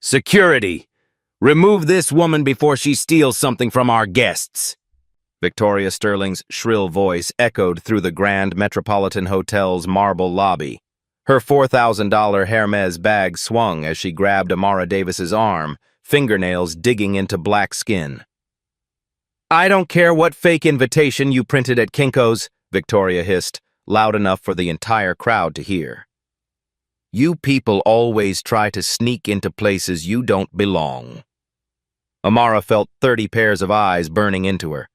Security! Remove this woman before she steals something from our guests. Victoria Sterling's shrill voice echoed through the Grand Metropolitan Hotel's marble lobby. Her $4,000 Hermes bag swung as she grabbed Amara Davis's arm, fingernails digging into black skin. "I don't care what fake invitation you printed at Kinko's," Victoria hissed, loud enough for the entire crowd to hear. "You people always try to sneak into places you don't belong." Amara felt 30 pairs of eyes burning into her.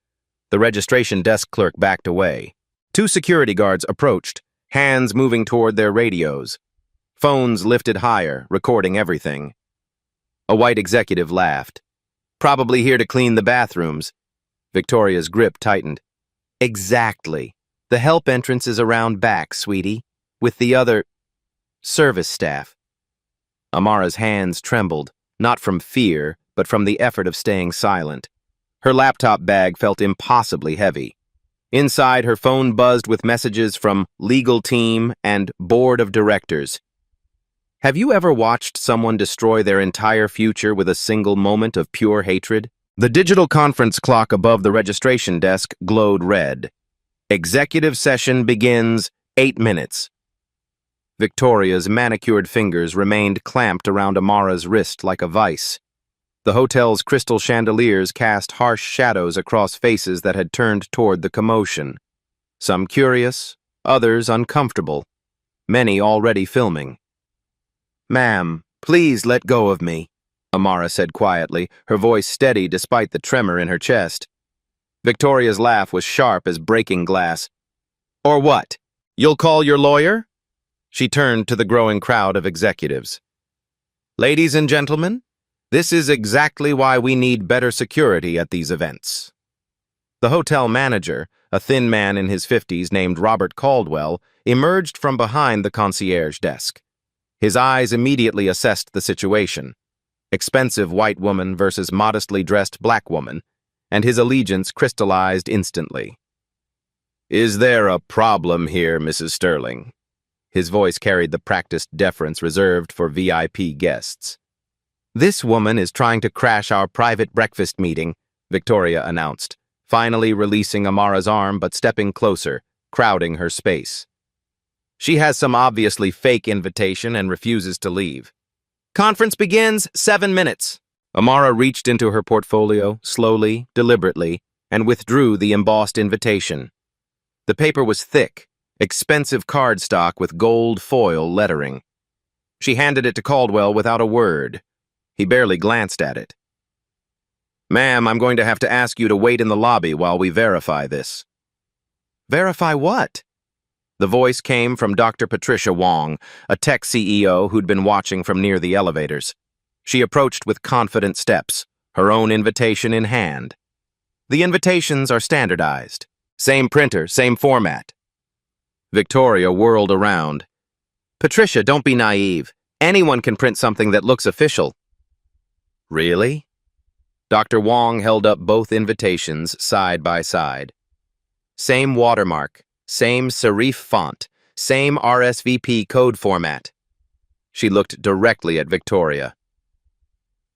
The registration desk clerk backed away. 2 security guards approached, hands moving toward their radios. Phones lifted higher, recording everything. A white executive laughed. "Probably here to clean the bathrooms." Victoria's grip tightened. "Exactly. The help entrance is around back, sweetie, with the other service staff." Amara's hands trembled, not from fear, but from the effort of staying silent. Her laptop bag felt impossibly heavy. Inside, her phone buzzed with messages from legal team and board of directors. Have you ever watched someone destroy their entire future with a single moment of pure hatred? The digital conference clock above the registration desk glowed red. Executive session begins 8 minutes. Victoria's manicured fingers remained clamped around Amara's wrist like a vice. The hotel's crystal chandeliers cast harsh shadows across faces that had turned toward the commotion. Some curious, others uncomfortable, many already filming. "Ma'am, please let go of me," Amara said quietly, her voice steady despite the tremor in her chest. Victoria's laugh was sharp as breaking glass. "Or what? You'll call your lawyer?" She turned to the growing crowd of executives. "Ladies and gentlemen, this is exactly why we need better security at these events." The hotel manager, a thin man in his 50s named Robert Caldwell, emerged from behind the concierge desk. His eyes immediately assessed the situation. Expensive white woman versus modestly dressed black woman, and his allegiance crystallized instantly. "Is there a problem here, Mrs. Sterling?" His voice carried the practiced deference reserved for VIP guests. "This woman is trying to crash our private breakfast meeting," Victoria announced, finally releasing Amara's arm but stepping closer, crowding her space. "She has some obviously fake invitation and refuses to leave. Conference begins 7 minutes." Amara reached into her portfolio, slowly, deliberately, and withdrew the embossed invitation. The paper was thick, expensive cardstock with gold foil lettering. She handed it to Caldwell without a word. He barely glanced at it. "Ma'am, I'm going to have to ask you to wait in the lobby while we verify this." "Verify what?" The voice came from Dr. Patricia Wong, a tech CEO who'd been watching from near the elevators. She approached with confident steps, her own invitation in hand. "The invitations are standardized. Same printer, same format." Victoria whirled around. "Patricia, don't be naive. Anyone can print something that looks official." "Really?" Dr. Wong held up both invitations side by side. Same watermark, same serif font, same RSVP code format. She looked directly at Victoria.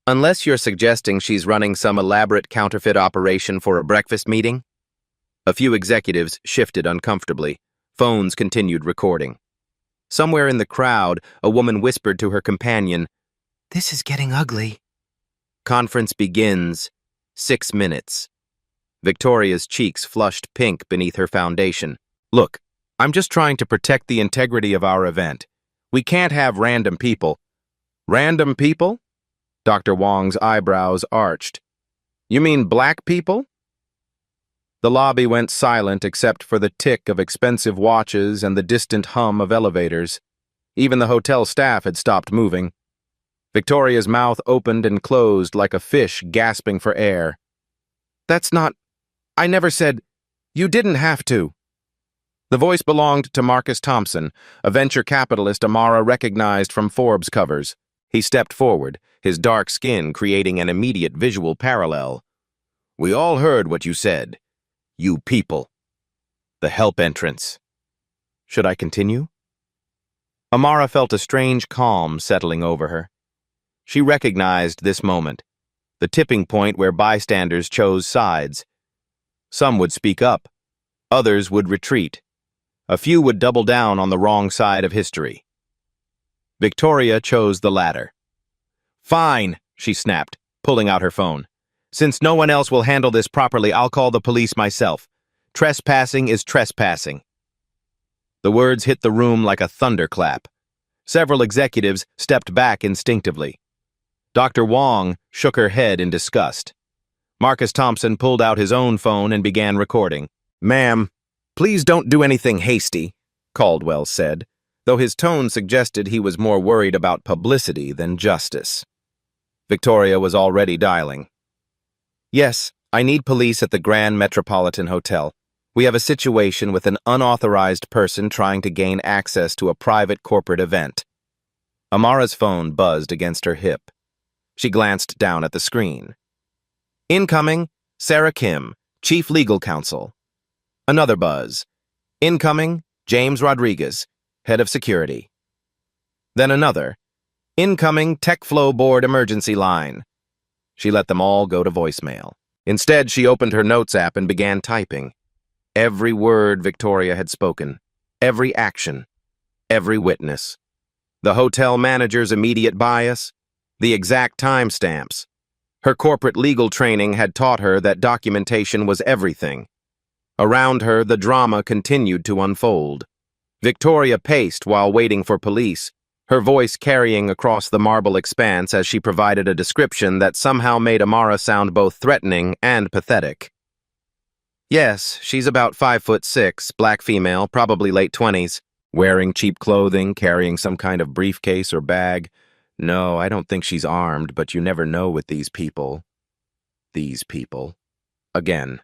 "Unless you're suggesting she's running some elaborate counterfeit operation for a breakfast meeting?" A few executives shifted uncomfortably. Phones continued recording. Somewhere in the crowd, a woman whispered to her companion, "This is getting ugly." Conference begins. 6 minutes. Victoria's cheeks flushed pink beneath her foundation. "Look, I'm just trying to protect the integrity of our event. We can't have random people." "Random people?" Dr. Wong's eyebrows arched. "You mean black people?" The lobby went silent except for the tick of expensive watches and the distant hum of elevators. Even the hotel staff had stopped moving. Victoria's mouth opened and closed like a fish gasping for air. "That's not... I never said... You didn't have to." The voice belonged to Marcus Thompson, a venture capitalist Amara recognized from Forbes covers. He stepped forward, his dark skin creating an immediate visual parallel. "We all heard what you said. You people. The help entrance." Should I continue? Amara felt a strange calm settling over her. She recognized this moment, the tipping point where bystanders chose sides. Some would speak up, others would retreat. A few would double down on the wrong side of history. Victoria chose the latter. "Fine," she snapped, pulling out her phone. "Since no one else will handle this properly, I'll call the police myself. Trespassing is trespassing." The words hit the room like a thunderclap. Several executives stepped back instinctively. Dr. Wong shook her head in disgust. Marcus Thompson pulled out his own phone and began recording. "Ma'am, please don't do anything hasty," Caldwell said, though his tone suggested he was more worried about publicity than justice. Victoria was already dialing. "Yes, I need police at the Grand Metropolitan Hotel. We have a situation with an unauthorized person trying to gain access to a private corporate event." Amara's phone buzzed against her hip. She glanced down at the screen. "Incoming, Sarah Kim, Chief Legal Counsel." Another buzz. "Incoming, James Rodriguez, Head of Security." Then another. "Incoming, TechFlow Board Emergency Line." She let them all go to voicemail. Instead, she opened her notes app and began typing. Every word Victoria had spoken, every action, every witness. The hotel manager's immediate bias, the exact timestamps. Her corporate legal training had taught her that documentation was everything. Around her, the drama continued to unfold. Victoria paced while waiting for police, her voice carrying across the marble expanse as she provided a description that somehow made Amara sound both threatening and pathetic. "Yes, she's about 5'6", black female, probably late 20s, wearing cheap clothing, carrying some kind of briefcase or bag. No, I don't think she's armed, but you never know with these people." These people. Again.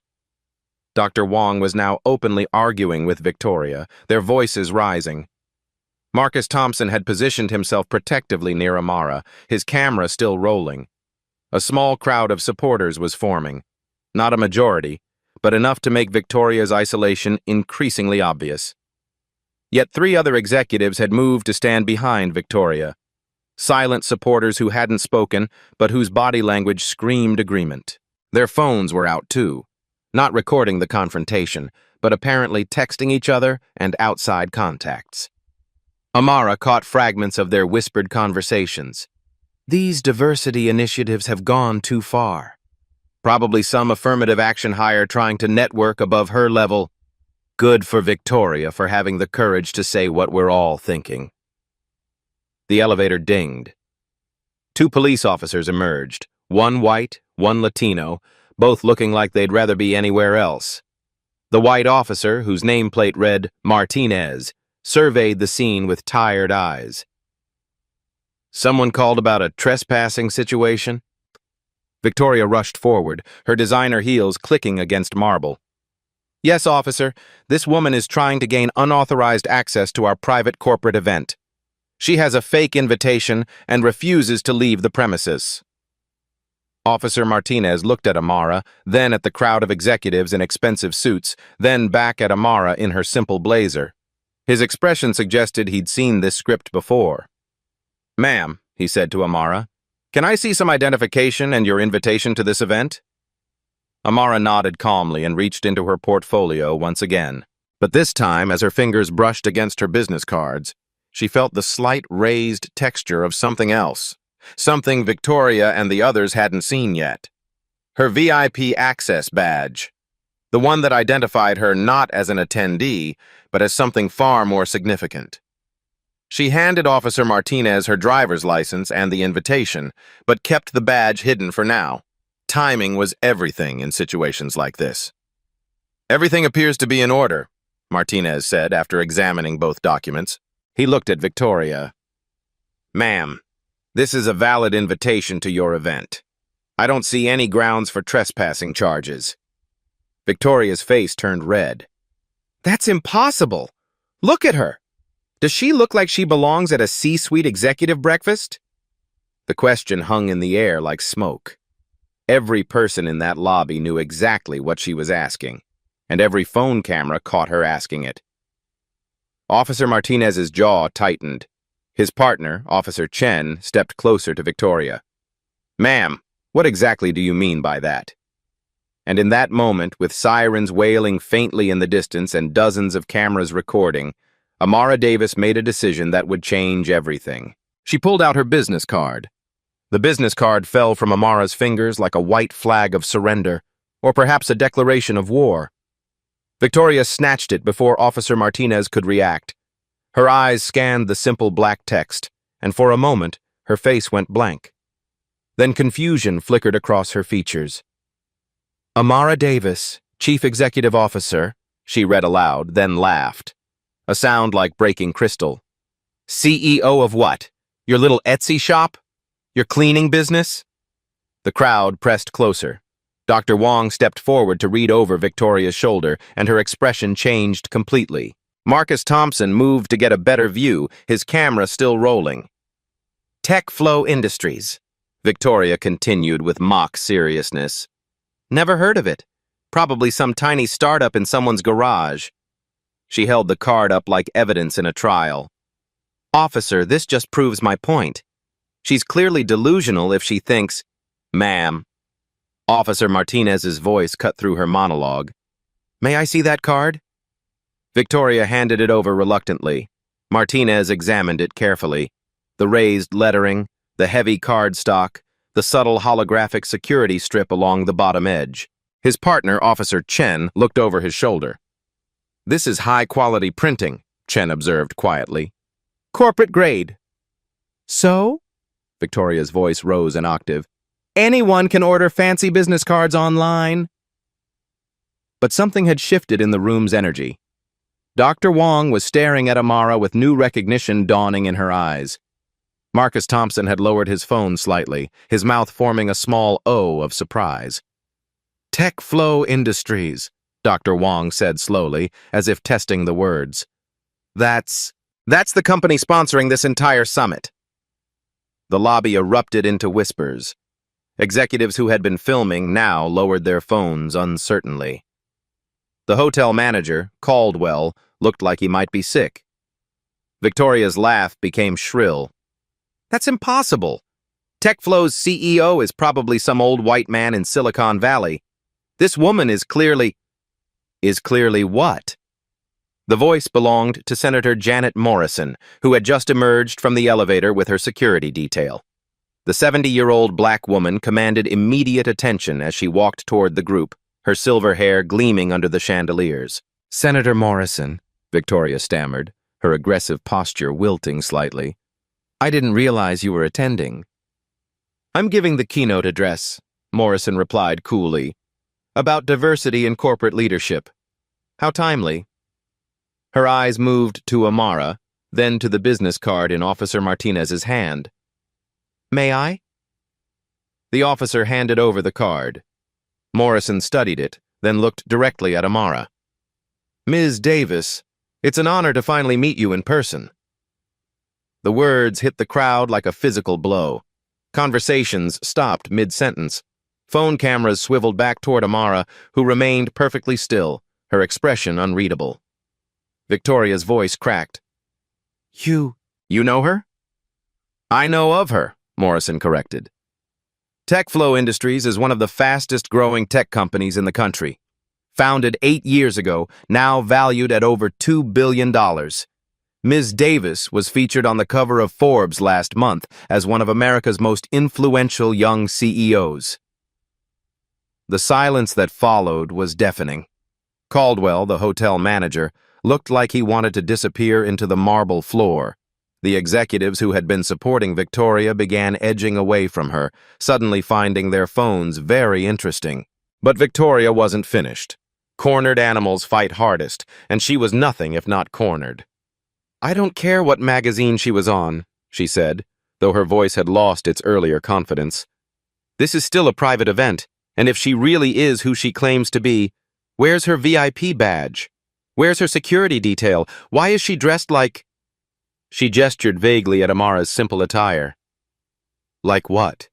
Dr. Wong was now openly arguing with Victoria, their voices rising. Marcus Thompson had positioned himself protectively near Amara, his camera still rolling. A small crowd of supporters was forming. Not a majority, but enough to make Victoria's isolation increasingly obvious. Yet 3 other executives had moved to stand behind Victoria. Silent supporters who hadn't spoken, but whose body language screamed agreement. Their phones were out too, not recording the confrontation, but apparently texting each other and outside contacts. Amara caught fragments of their whispered conversations. "These diversity initiatives have gone too far. Probably some affirmative action hire trying to network above her level. Good for Victoria for having the courage to say what we're all thinking." The elevator dinged. 2 police officers emerged, one white, one Latino, both looking like they'd rather be anywhere else. The white officer, whose nameplate read Martinez, surveyed the scene with tired eyes. "Someone called about a trespassing situation?" Victoria rushed forward, her designer heels clicking against marble. "Yes, officer. This woman is trying to gain unauthorized access to our private corporate event. She has a fake invitation and refuses to leave the premises." Officer Martinez looked at Amara, then at the crowd of executives in expensive suits, then back at Amara in her simple blazer. His expression suggested he'd seen this script before. "Ma'am," he said to Amara, "can I see some identification and your invitation to this event?" Amara nodded calmly and reached into her portfolio once again. But this time, as her fingers brushed against her business cards, she felt the slight raised texture of something else, something Victoria and the others hadn't seen yet. Her VIP access badge, the one that identified her not as an attendee, but as something far more significant. She handed Officer Martinez her driver's license and the invitation, but kept the badge hidden for now. Timing was everything in situations like this. "Everything appears to be in order," Martinez said after examining both documents. He looked at Victoria. "Ma'am, this is a valid invitation to your event. I don't see any grounds for trespassing charges." Victoria's face turned red. "That's impossible. Look at her. Does she look like she belongs at a C-suite executive breakfast?" The question hung in the air like smoke. Every person in that lobby knew exactly what she was asking, and every phone camera caught her asking it. Officer Martinez's jaw tightened. His partner, Officer Chen, stepped closer to Victoria. "Ma'am, what exactly do you mean by that?" And in that moment, with sirens wailing faintly in the distance and dozens of cameras recording, Amara Davis made a decision that would change everything. She pulled out her business card. The business card fell from Amara's fingers like a white flag of surrender, or perhaps a declaration of war. Victoria snatched it before Officer Martinez could react. Her eyes scanned the simple black text, and for a moment, her face went blank. Then confusion flickered across her features. "Amara Davis, Chief Executive Officer," she read aloud, then laughed. A sound like breaking crystal. "CEO of what? Your little Etsy shop? Your cleaning business?" The crowd pressed closer. Dr. Wong stepped forward to read over Victoria's shoulder, and her expression changed completely. Marcus Thompson moved to get a better view, his camera still rolling. "Tech Flow Industries," Victoria continued with mock seriousness. "Never heard of it. Probably some tiny startup in someone's garage." She held the card up like evidence in a trial. "Officer, this just proves my point. She's clearly delusional if she thinks—" "Ma'am." Officer Martinez's voice cut through her monologue. "May I see that card?" Victoria handed it over reluctantly. Martinez examined it carefully. The raised lettering, the heavy cardstock, the subtle holographic security strip along the bottom edge. His partner, Officer Chen, looked over his shoulder. "This is high-quality printing," Chen observed quietly. "Corporate grade." "So?" Victoria's voice rose an octave. "Anyone can order fancy business cards online." But something had shifted in the room's energy. Dr. Wong was staring at Amara with new recognition dawning in her eyes. Marcus Thompson had lowered his phone slightly, his mouth forming a small O of surprise. "Tech Flow Industries," Dr. Wong said slowly, as if testing the words. That's the company sponsoring this entire summit." The lobby erupted into whispers. Executives who had been filming now lowered their phones uncertainly. The hotel manager, Caldwell, looked like he might be sick. Victoria's laugh became shrill. "That's impossible. TechFlow's CEO is probably some old white man in Silicon Valley. This woman is clearly..." "Is clearly what?" The voice belonged to Senator Janet Morrison, who had just emerged from the elevator with her security detail. The 70-year-old black woman commanded immediate attention as she walked toward the group, her silver hair gleaming under the chandeliers. "Senator Morrison," Victoria stammered, her aggressive posture wilting slightly. "I didn't realize you were attending." "I'm giving the keynote address," Morrison replied coolly, "about diversity in corporate leadership. How timely." Her eyes moved to Amara, then to the business card in Officer Martinez's hand. "May I?" The officer handed over the card. Morrison studied it, then looked directly at Amara. "Ms. Davis, it's an honor to finally meet you in person." The words hit the crowd like a physical blow. Conversations stopped mid-sentence. Phone cameras swiveled back toward Amara, who remained perfectly still, her expression unreadable. Victoria's voice cracked. You know her?" "I know of her," Morrison corrected. TechFlow Industries is one of the fastest-growing tech companies in the country. Founded 8 years ago, now valued at over $2 billion. Ms. Davis was featured on the cover of Forbes last month as one of America's most influential young CEOs. The silence that followed was deafening. Caldwell, the hotel manager, looked like he wanted to disappear into the marble floor. The executives who had been supporting Victoria began edging away from her, suddenly finding their phones very interesting. But Victoria wasn't finished. Cornered animals fight hardest, and she was nothing if not cornered. "I don't care what magazine she was on," she said, though her voice had lost its earlier confidence. "This is still a private event, and if she really is who she claims to be, where's her VIP badge? Where's her security detail? Why is she dressed like—" She gestured vaguely at Amara's simple attire. "Like what?"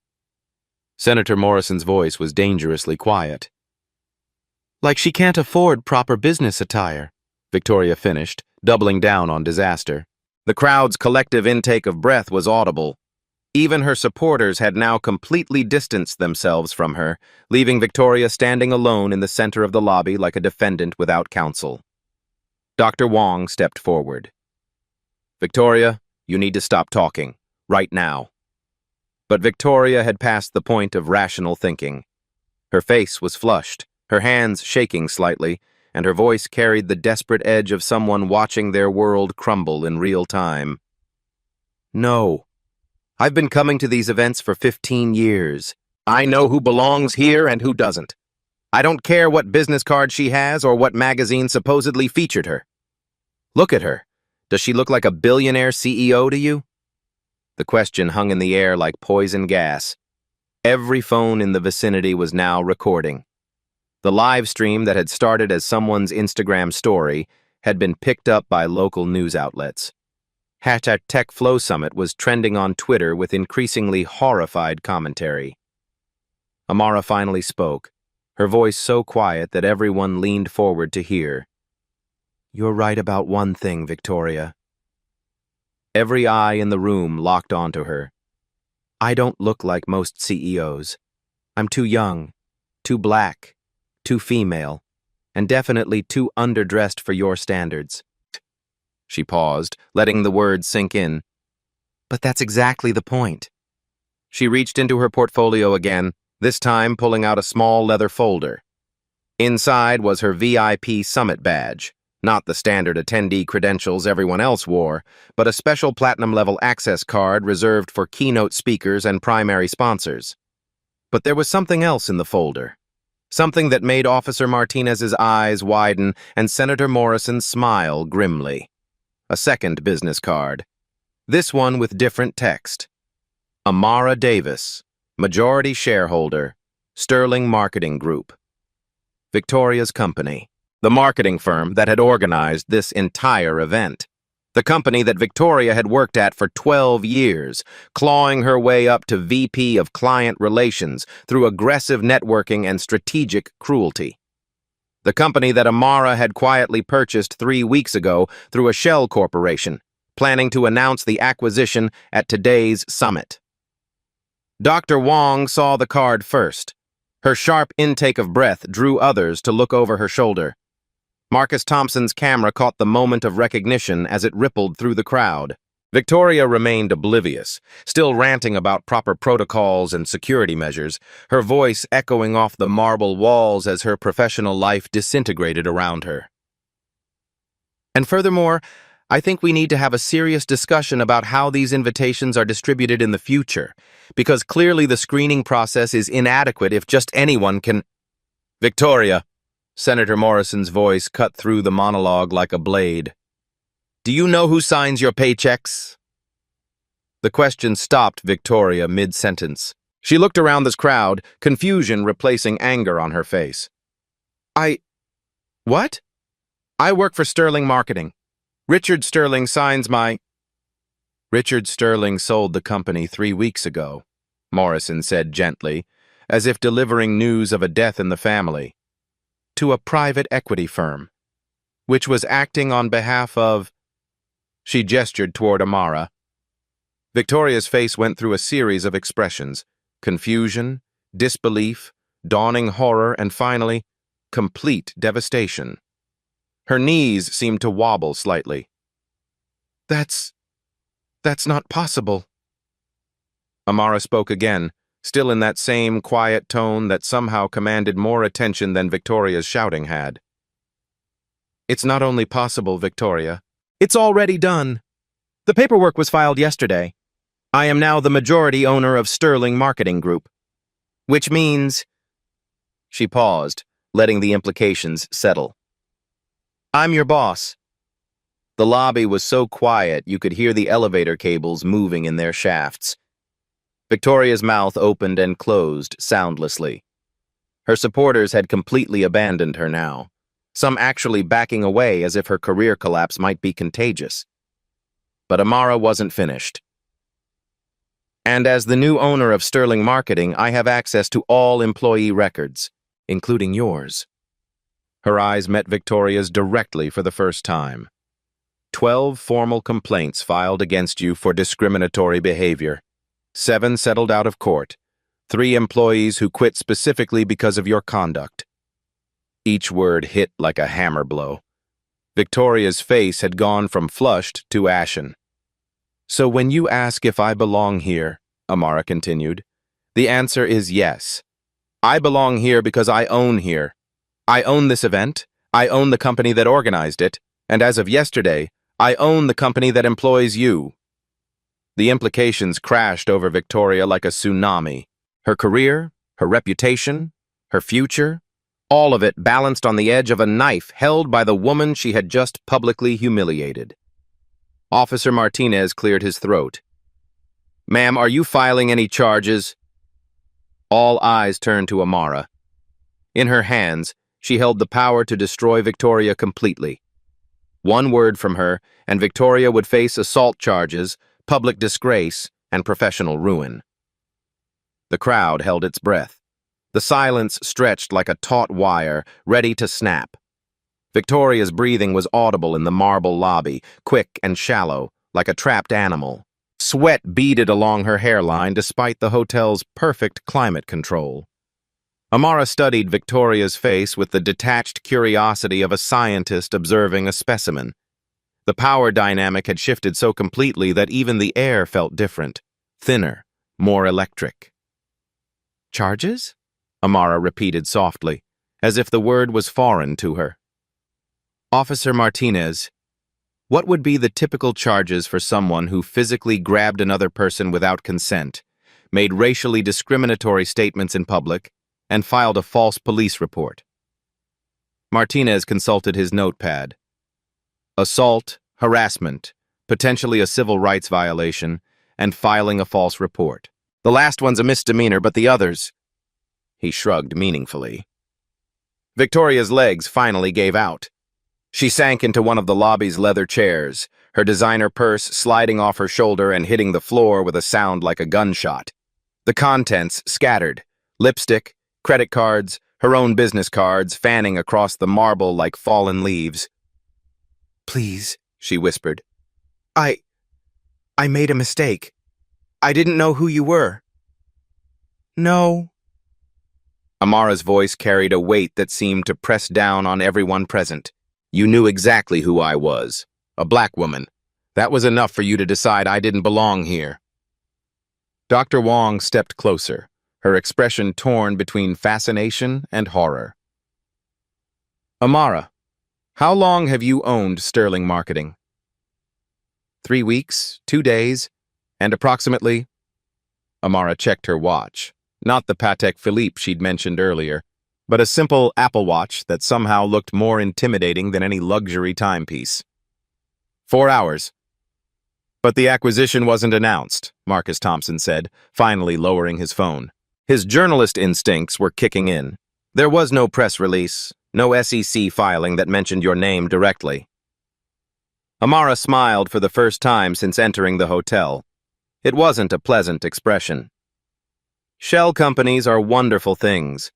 Senator Morrison's voice was dangerously quiet. "Like she can't afford proper business attire," Victoria finished, doubling down on disaster. The crowd's collective intake of breath was audible. Even her supporters had now completely distanced themselves from her, leaving Victoria standing alone in the center of the lobby like a defendant without counsel. Dr. Wong stepped forward. "Victoria, you need to stop talking, right now." But Victoria had passed the point of rational thinking. Her face was flushed, her hands shaking slightly, and her voice carried the desperate edge of someone watching their world crumble in real time. "No. I've been coming to these events for 15 years. I know who belongs here and who doesn't. I don't care what business card she has or what magazine supposedly featured her. Look at her. Does she look like a billionaire CEO to you?" The question hung in the air like poison gas. Every phone in the vicinity was now recording. The live stream that had started as someone's Instagram story had been picked up by local news outlets. #TechFlow Summit was trending on Twitter with increasingly horrified commentary. Amara finally spoke, her voice so quiet that everyone leaned forward to hear. "You're right about one thing, Victoria." Every eye in the room locked onto her. "I don't look like most CEOs. I'm too young, too black, too female, and definitely too underdressed for your standards." She paused, letting the words sink in. "But that's exactly the point." She reached into her portfolio again, this time pulling out a small leather folder. Inside was her VIP Summit badge, not the standard attendee credentials everyone else wore, but a special platinum-level access card reserved for keynote speakers and primary sponsors. But there was something else in the folder. Something that made Officer Martinez's eyes widen and Senator Morrison smile grimly. A second business card. This one with different text. Amara Davis, majority shareholder, Sterling Marketing Group. Victoria's company, the marketing firm that had organized this entire event. The company that Victoria had worked at for 12 years, clawing her way up to VP of Client Relations through aggressive networking and strategic cruelty. The company that Amara had quietly purchased 3 weeks ago through a shell corporation, planning to announce the acquisition at today's summit. Dr. Wong saw the card first. Her sharp intake of breath drew others to look over her shoulder. Marcus Thompson's camera caught the moment of recognition as it rippled through the crowd. Victoria remained oblivious, still ranting about proper protocols and security measures, her voice echoing off the marble walls as her professional life disintegrated around her. "And furthermore, I think we need to have a serious discussion about how these invitations are distributed in the future, because clearly the screening process is inadequate if just anyone can—" "Victoria," Senator Morrison's voice cut through the monologue like a blade. "Do you know who signs your paychecks?" The question stopped Victoria mid-sentence. She looked around this crowd, confusion replacing anger on her face. What? "I work for Sterling Marketing. Richard Sterling signs my—" "Richard Sterling sold the company 3 weeks ago," Morrison said gently, as if delivering news of a death in the family, "to a private equity firm, which was acting on behalf of—" She gestured toward Amara. Victoria's face went through a series of expressions: confusion, disbelief, dawning horror, and finally, complete devastation. Her knees seemed to wobble slightly. That's not possible." Amara spoke again, still in that same quiet tone that somehow commanded more attention than Victoria's shouting had. "It's not only possible, Victoria. It's already done. The paperwork was filed yesterday. I am now the majority owner of Sterling Marketing Group. Which means—" She paused, letting the implications settle. "I'm your boss." The lobby was so quiet you could hear the elevator cables moving in their shafts. Victoria's mouth opened and closed soundlessly. Her supporters had completely abandoned her now, some actually backing away as if her career collapse might be contagious. But Amara wasn't finished. "And as the new owner of Sterling Marketing, I have access to all employee records, including yours." Her eyes met Victoria's directly for the first time. 12 formal complaints filed against you for discriminatory behavior. 7 settled out of court. 3 employees who quit specifically because of your conduct. Each word hit like a hammer blow. Victoria's face had gone from flushed to ashen. So when you ask if I belong here, Amara continued, the answer is yes. I belong here because I own here. I own this event, I own the company that organized it, and as of yesterday, I own the company that employs you. The implications crashed over Victoria like a tsunami. Her career, her reputation, her future, all of it balanced on the edge of a knife held by the woman she had just publicly humiliated. Officer Martinez cleared his throat. Ma'am, are you filing any charges? All eyes turned to Amara. In her hands, she held the power to destroy Victoria completely. One word from her, and Victoria would face assault charges, public disgrace, and professional ruin. The crowd held its breath. The silence stretched like a taut wire, ready to snap. Victoria's breathing was audible in the marble lobby, quick and shallow, like a trapped animal. Sweat beaded along her hairline despite the hotel's perfect climate control. Amara studied Victoria's face with the detached curiosity of a scientist observing a specimen. The power dynamic had shifted so completely that even the air felt different, thinner, more electric. Charges? Amara repeated softly, as if the word was foreign to her. Officer Martinez, what would be the typical charges for someone who physically grabbed another person without consent, made racially discriminatory statements in public, and filed a false police report? Martinez consulted his notepad. Assault, harassment, potentially a civil rights violation, and filing a false report. The last one's a misdemeanor, but the others... He shrugged meaningfully. Victoria's legs finally gave out. She sank into one of the lobby's leather chairs, her designer purse sliding off her shoulder and hitting the floor with a sound like a gunshot. The contents scattered. Lipstick, credit cards, her own business cards fanning across the marble like fallen leaves. Please, she whispered. I made a mistake. I didn't know who you were. No. Amara's voice carried a weight that seemed to press down on everyone present. You knew exactly who I was. A black woman. That was enough for you to decide I didn't belong here. Dr. Wong stepped closer, her expression torn between fascination and horror. Amara, how long have you owned Sterling Marketing? 3 weeks, 2 days, and approximately... Amara checked her watch. Not the Patek Philippe she'd mentioned earlier, but a simple Apple Watch that somehow looked more intimidating than any luxury timepiece. 4 hours. But the acquisition wasn't announced, Marcus Thompson said, finally lowering his phone. His journalist instincts were kicking in. There was no press release, no SEC filing that mentioned your name directly. Amara smiled for the first time since entering the hotel. It wasn't a pleasant expression. Shell companies are wonderful things.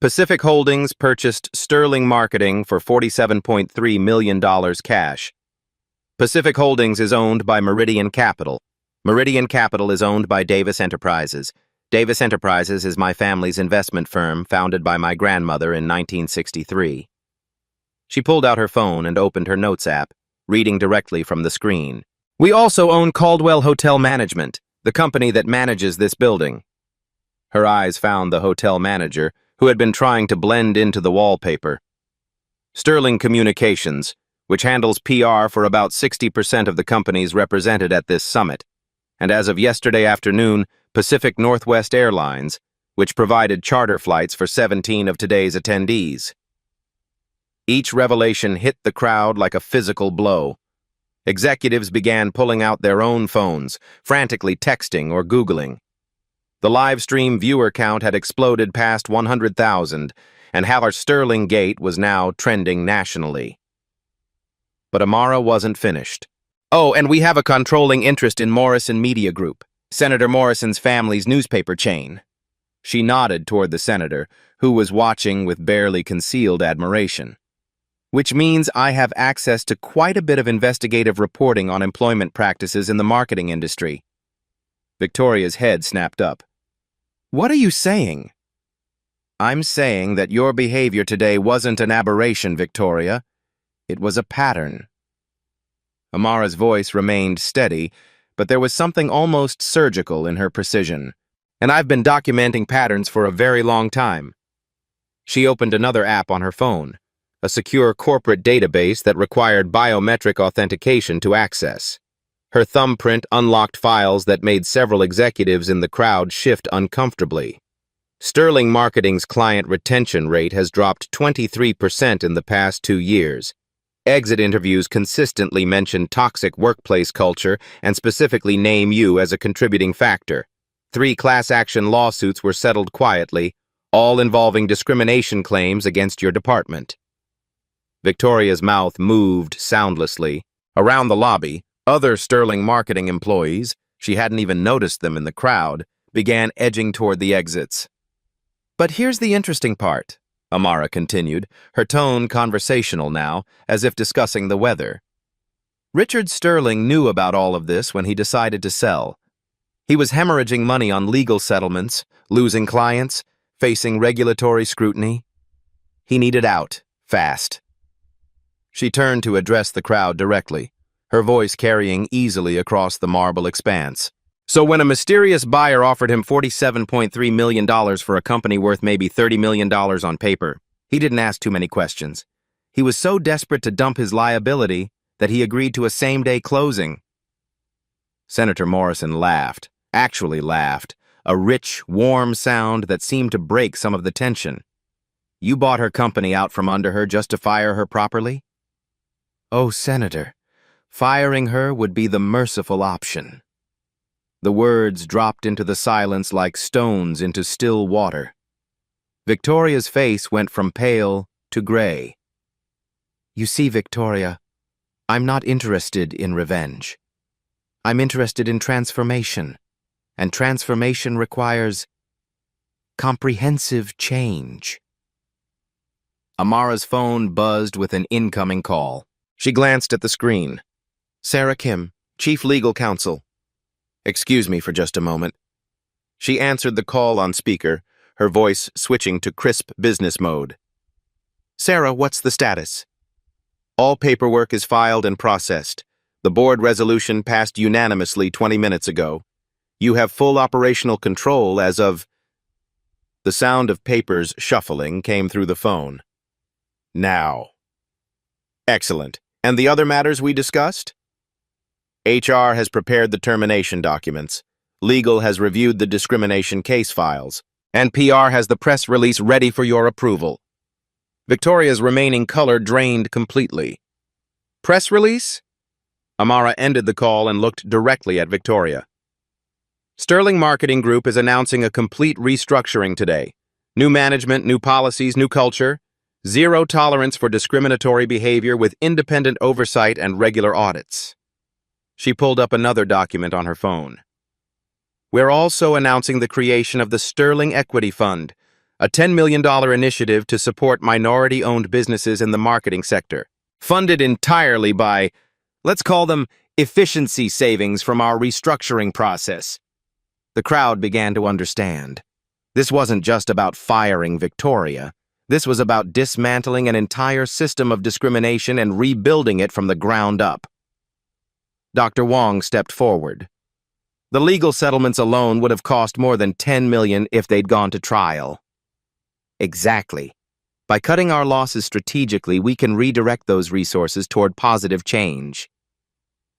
Pacific Holdings purchased Sterling Marketing for $47.3 million cash. Pacific Holdings is owned by Meridian Capital. Meridian Capital is owned by Davis Enterprises. Davis Enterprises is my family's investment firm founded by my grandmother in 1963. She pulled out her phone and opened her notes app, reading directly from the screen. We also own Caldwell Hotel Management, the company that manages this building. Her eyes found the hotel manager, who had been trying to blend into the wallpaper. Sterling Communications, which handles PR for about 60% of the companies represented at this summit, and as of yesterday afternoon, Pacific Northwest Airlines, which provided charter flights for 17 of today's attendees. Each revelation hit the crowd like a physical blow. Executives began pulling out their own phones, frantically texting or Googling. The live stream viewer count had exploded past 100,000, and Haller Sterling Gate was now trending nationally. But Amara wasn't finished. Oh, and we have a controlling interest in Morrison Media Group, Senator Morrison's family's newspaper chain. She nodded toward the senator, who was watching with barely concealed admiration. which means I have access to quite a bit of investigative reporting on employment practices in the marketing industry. Victoria's head snapped up. What are you saying? I'm saying that your behavior today wasn't an aberration, Victoria. It was a pattern. Amara's voice remained steady, but there was something almost surgical in her precision. And I've been documenting patterns for a very long time. She opened another app on her phone, a secure corporate database that required biometric authentication to access. Her thumbprint unlocked files that made several executives in the crowd shift uncomfortably. Sterling Marketing's client retention rate has dropped 23% in the past 2 years. Exit interviews consistently mention toxic workplace culture and specifically name you as a contributing factor. 3 class action lawsuits were settled quietly, all involving discrimination claims against your department. Victoria's mouth moved soundlessly. Around the lobby, other Sterling Marketing employees, she hadn't even noticed them in the crowd, began edging toward the exits. But here's the interesting part, Amara continued, her tone conversational now, as if discussing the weather. Richard Sterling knew about all of this when he decided to sell. He was hemorrhaging money on legal settlements, losing clients, facing regulatory scrutiny. He needed out, fast. She turned to address the crowd directly, her voice carrying easily across the marble expanse. So when a mysterious buyer offered him $47.3 million for a company worth maybe $30 million on paper, he didn't ask too many questions. He was so desperate to dump his liability that he agreed to a same-day closing. Senator Morrison laughed, actually laughed, a rich, warm sound that seemed to break some of the tension. You bought her company out from under her just to fire her properly? Oh, Senator, firing her would be the merciful option. The words dropped into the silence like stones into still water. Victoria's face went from pale to gray. You see, Victoria, I'm not interested in revenge. I'm interested in transformation, and transformation requires comprehensive change. Amara's phone buzzed with an incoming call. She glanced at the screen. Sarah Kim, Chief Legal Counsel. Excuse me for just a moment. She answered the call on speaker, her voice switching to crisp business mode. Sarah, what's the status? All paperwork is filed and processed. The board resolution passed unanimously 20 minutes ago. You have full operational control as of... The sound of papers shuffling came through the phone. Now. Excellent. And the other matters we discussed? HR has prepared the termination documents. Legal has reviewed the discrimination case files. And PR has the press release ready for your approval. Victoria's remaining color drained completely. Press release? Amara ended the call and looked directly at Victoria. Sterling Marketing Group is announcing a complete restructuring today. New management, new policies, new culture. Zero tolerance for discriminatory behavior with independent oversight and regular audits. She pulled up another document on her phone. We're also announcing the creation of the Sterling Equity Fund, a $10 million initiative to support minority-owned businesses in the marketing sector, funded entirely by, let's call them, efficiency savings from our restructuring process. The crowd began to understand. This wasn't just about firing Victoria. This was about dismantling an entire system of discrimination and rebuilding it from the ground up. Dr. Wong stepped forward. The legal settlements alone would have cost more than $10 million if they'd gone to trial. Exactly. By cutting our losses strategically, we can redirect those resources toward positive change.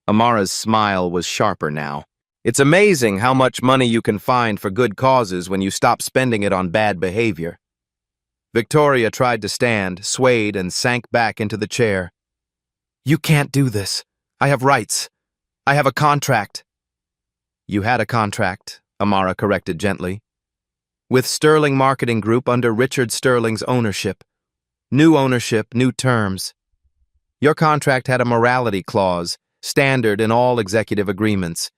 Amara's smile was sharper now. It's amazing how much money you can find for good causes when you stop spending it on bad behavior. Victoria tried to stand, swayed, and sank back into the chair. You can't do this. I have rights. I have a contract. You had a contract, Amara corrected gently. With Sterling Marketing Group under Richard Sterling's ownership. New ownership, new terms. Your contract had a morality clause, standard in all executive agreements.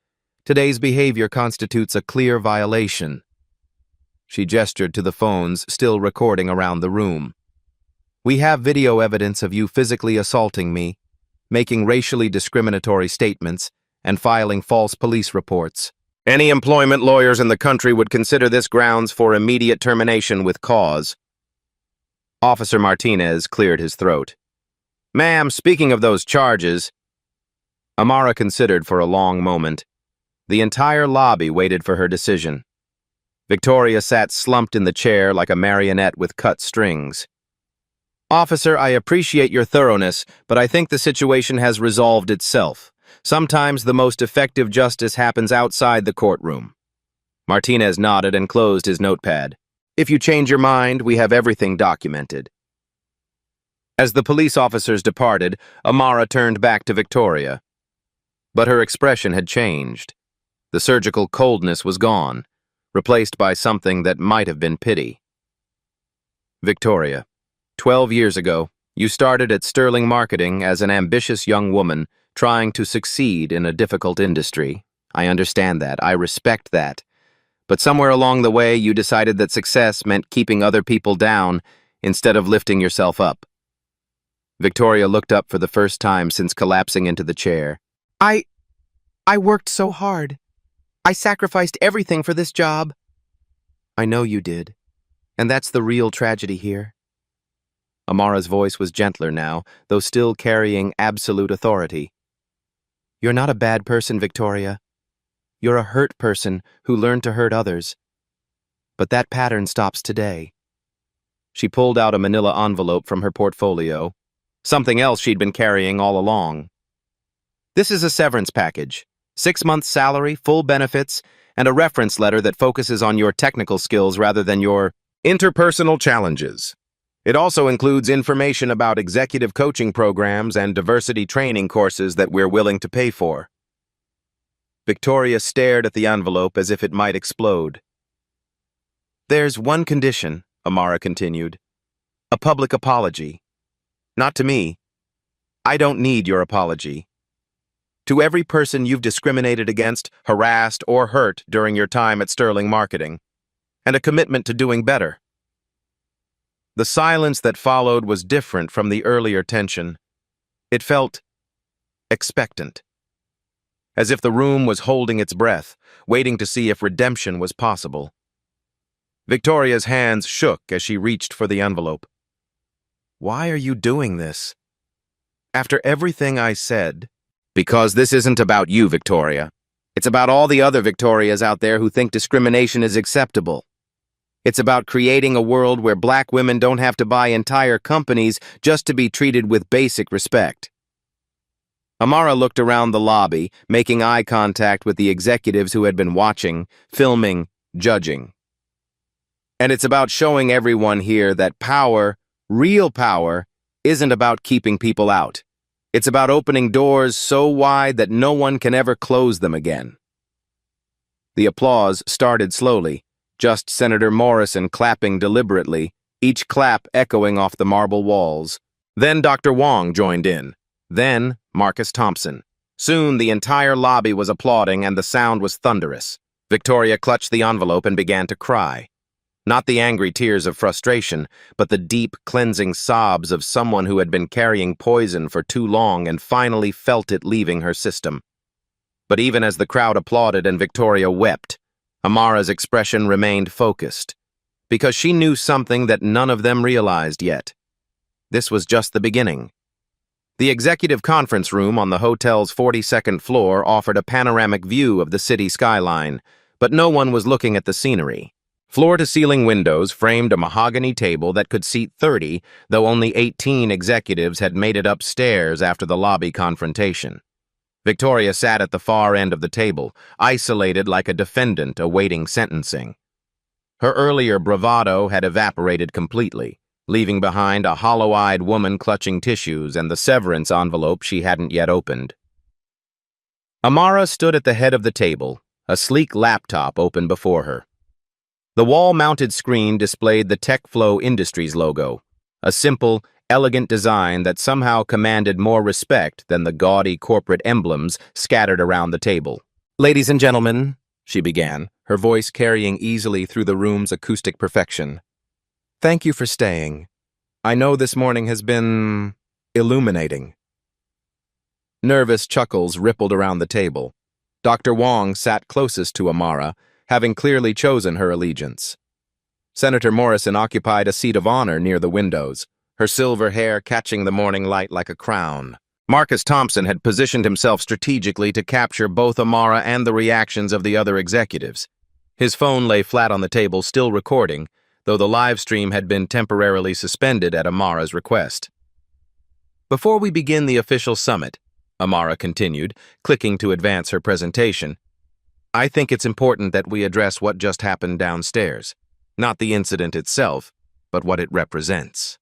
Today's behavior constitutes a clear violation. She gestured to the phones still recording around the room. We have video evidence of you physically assaulting me, making racially discriminatory statements, and filing false police reports. Any employment lawyers in the country would consider this grounds for immediate termination with cause. Officer Martinez cleared his throat. Ma'am, speaking of those charges... Amara considered for a long moment. The entire lobby waited for her decision. Victoria sat slumped in the chair like a marionette with cut strings. Officer, I appreciate your thoroughness, but I think the situation has resolved itself. Sometimes the most effective justice happens outside the courtroom. Martinez nodded and closed his notepad. If you change your mind, we have everything documented. As the police officers departed, Amara turned back to Victoria. But her expression had changed. The surgical coldness was gone, replaced by something that might have been pity. Victoria, 12 years ago, you started at Sterling Marketing as an ambitious young woman trying to succeed in a difficult industry. I understand that. I respect that. But somewhere along the way, you decided that success meant keeping other people down instead of lifting yourself up. Victoria looked up for the first time since collapsing into the chair. I worked so hard. I sacrificed everything for this job. I know you did. And that's the real tragedy here. Amara's voice was gentler now, though still carrying absolute authority. You're not a bad person, Victoria. You're a hurt person who learned to hurt others. But that pattern stops today. She pulled out a manila envelope from her portfolio, something else she'd been carrying all along. This is a severance package, 6 months' salary, full benefits, and a reference letter that focuses on your technical skills rather than your interpersonal challenges. It also includes information about executive coaching programs and diversity training courses that we're willing to pay for. Victoria stared at the envelope as if it might explode. There's one condition, Amara continued. A public apology. Not to me. I don't need your apology. To every person you've discriminated against, harassed, or hurt during your time at Sterling Marketing, and a commitment to doing better. The silence that followed was different from the earlier tension. It felt expectant, as if the room was holding its breath, waiting to see if redemption was possible. Victoria's hands shook as she reached for the envelope. Why are you doing this? After everything I said... Because this isn't about you, Victoria. It's about all the other Victorias out there who think discrimination is acceptable. It's about creating a world where black women don't have to buy entire companies just to be treated with basic respect. Amara looked around the lobby, making eye contact with the executives who had been watching, filming, judging. And it's about showing everyone here that power, real power, isn't about keeping people out. It's about opening doors so wide that no one can ever close them again. The applause started slowly, just Senator Morrison clapping deliberately, each clap echoing off the marble walls. Then Dr. Wong joined in. Then Marcus Thompson. Soon the entire lobby was applauding and the sound was thunderous. Victoria clutched the envelope and began to cry. Not the angry tears of frustration, but the deep, cleansing sobs of someone who had been carrying poison for too long and finally felt it leaving her system. But even as the crowd applauded and Victoria wept, Amara's expression remained focused, because she knew something that none of them realized yet. This was just the beginning. The executive conference room on the hotel's 42nd floor offered a panoramic view of the city skyline, but no one was looking at the scenery. Floor-to-ceiling windows framed a mahogany table that could seat 30, though only 18 executives had made it upstairs after the lobby confrontation. Victoria sat at the far end of the table, isolated like a defendant awaiting sentencing. Her earlier bravado had evaporated completely, leaving behind a hollow-eyed woman clutching tissues and the severance envelope she hadn't yet opened. Amara stood at the head of the table, a sleek laptop open before her. The wall-mounted screen displayed the TechFlow Industries logo, a simple, elegant design that somehow commanded more respect than the gaudy corporate emblems scattered around the table. "Ladies and gentlemen," she began, her voice carrying easily through the room's acoustic perfection. "Thank you for staying. I know this morning has been illuminating. Nervous chuckles rippled around the table. Dr. Wong sat closest to Amara, having clearly chosen her allegiance. Senator Morrison occupied a seat of honor near the windows, her silver hair catching the morning light like a crown. Marcus Thompson had positioned himself strategically to capture both Amara and the reactions of the other executives. His phone lay flat on the table, still recording, though the live stream had been temporarily suspended at Amara's request. Before we begin the official summit, Amara continued, clicking to advance her presentation, I think it's important that we address what just happened downstairs. Not the incident itself, but what it represents.